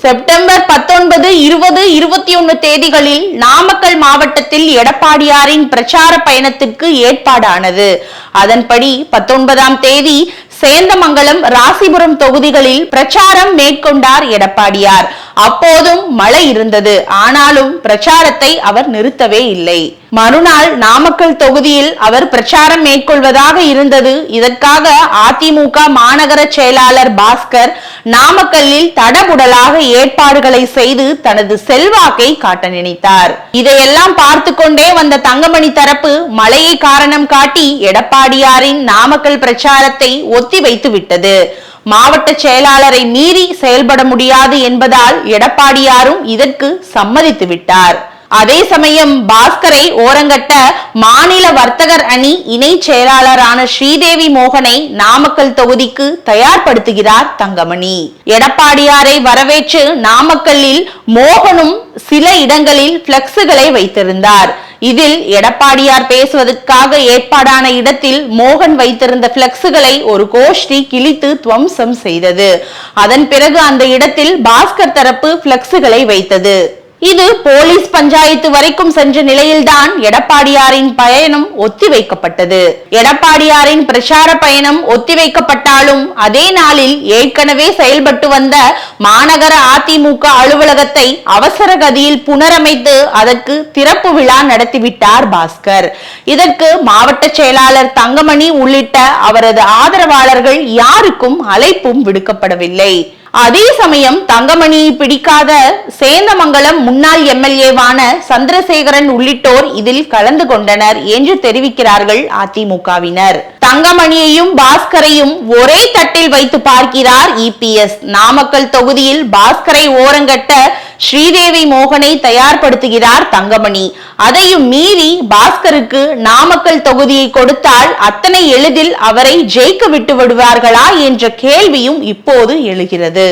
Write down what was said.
September 19, 20, 21 தேதிகளில் நாமக்கல் மாவட்டத்தில் எடப்பாடியாரின் பிரச்சார பயணத்துக்கு ஏற்பாடானது. அதன்படி 19ஆம் தேதி சேந்தமங்கலம், ராசிபுரம் தொகுதிகளில் பிரச்சாரம் மேற்கொண்டார் எடப்பாடியார். அப்போதும் மழை இருந்தது. ஆனாலும் பிரச்சாரத்தை அவர் நிறுத்தவே இல்லை. மறுநாள் நாமக்கல் தொகுதியில் அவர் பிரச்சாரம் மேற்கொள்வதாக இருந்தது. இதற்காக அதிமுக மாநகர செயலாளர் பாஸ்கர் நாமக்கல்லில் தடபுடலாக ஏற்பாடுகளை செய்து தனது செல்வாக்கை காட்ட நினைத்தார். இதையெல்லாம் பார்த்து கொண்டே வந்த தங்கமணி தரப்பு மழையை காரணம் காட்டி எடப்பாடியாரின் நாமக்கல் பிரச்சாரத்தை ஒத்திவைத்து விட்டது. மாவட்ட செயலாளரை மீறி செயல்பட முடியாது என்பதால் எடப்பாடியாரும் இதற்கு சம்மதித்து விட்டார். அதே சமயம் பாஸ்கரை ஓரங்கட்ட மாநில வர்த்தகர் அணி இணை செயலாளரான ஸ்ரீதேவி மோகனை நாமக்கல் தொகுதிக்கு தயார்படுத்துகிறார் தங்கமணி. எடப்பாடியாரை வரவேற்று நாமக்கல்லில் மோகனும் சில இடங்களில் பிளக்ஸுகளை வைத்திருந்தார். இதில் எடப்பாடியார் பேசுவதற்காக ஏற்பாடான இடத்தில் மோகன் வைத்திருந்த பிளக்ஸுகளை ஒரு கோஷ்டி கிழித்து துவம்சம் செய்தது. அதன் பிறகு அந்த இடத்தில் பாஸ்கர் தரப்பு பிளக்ஸுகளை வைத்தது. இது போலீஸ் பஞ்சாயத்து வரைக்கும் சென்ற நிலையில்தான் எடப்பாடியாரின் பயணம் ஒத்திவைக்கப்பட்டது. எடப்பாடியாரின் பிரச்சார பயணம் ஒத்திவைக்கப்பட்டாலும் அதே நாளில் ஏற்கனவே செயல்பட்டு வந்த மாநகர அதிமுக அலுவலகத்தை அவசர கதியில் புனரமைத்து அதற்கு திறப்பு விழா நடத்திவிட்டார் பாஸ்கர். இதற்கு மாவட்ட செயலாளர் தங்கமணி உள்ளிட்ட அவரது ஆதரவாளர்கள் யாருக்கும் அழைப்பும் விடுக்கப்படவில்லை. அதே சமயம் தங்கமணியை பிடிக்காத சேந்தமங்கலம் முன்னாள் எம்எல்ஏவான சந்திரசேகரன் உள்ளிட்டோர் இதில் கலந்து கொண்டனர் என்று தெரிவிக்கிறார்கள் அதிமுகவினர். தங்கமணியையும் பாஸ்கரையும் ஒரே தட்டில் வைத்து பார்க்கிறார் இபிஎஸ். நாமக்கல் தொகுதியில் பாஸ்கரை ஓரங்கட்ட ஸ்ரீதேவி மோகனை தயார்படுத்துகிறார் தங்கமணி. அதையும் மீறி பாஸ்கருக்கு நாமக்கல் தொகுதியை கொடுத்தால் அத்தனை எளிதில் அவரை ஜெயிக்க விட்டு விடுவார்களா என்ற கேள்வியும் இப்போது எழுகிறது.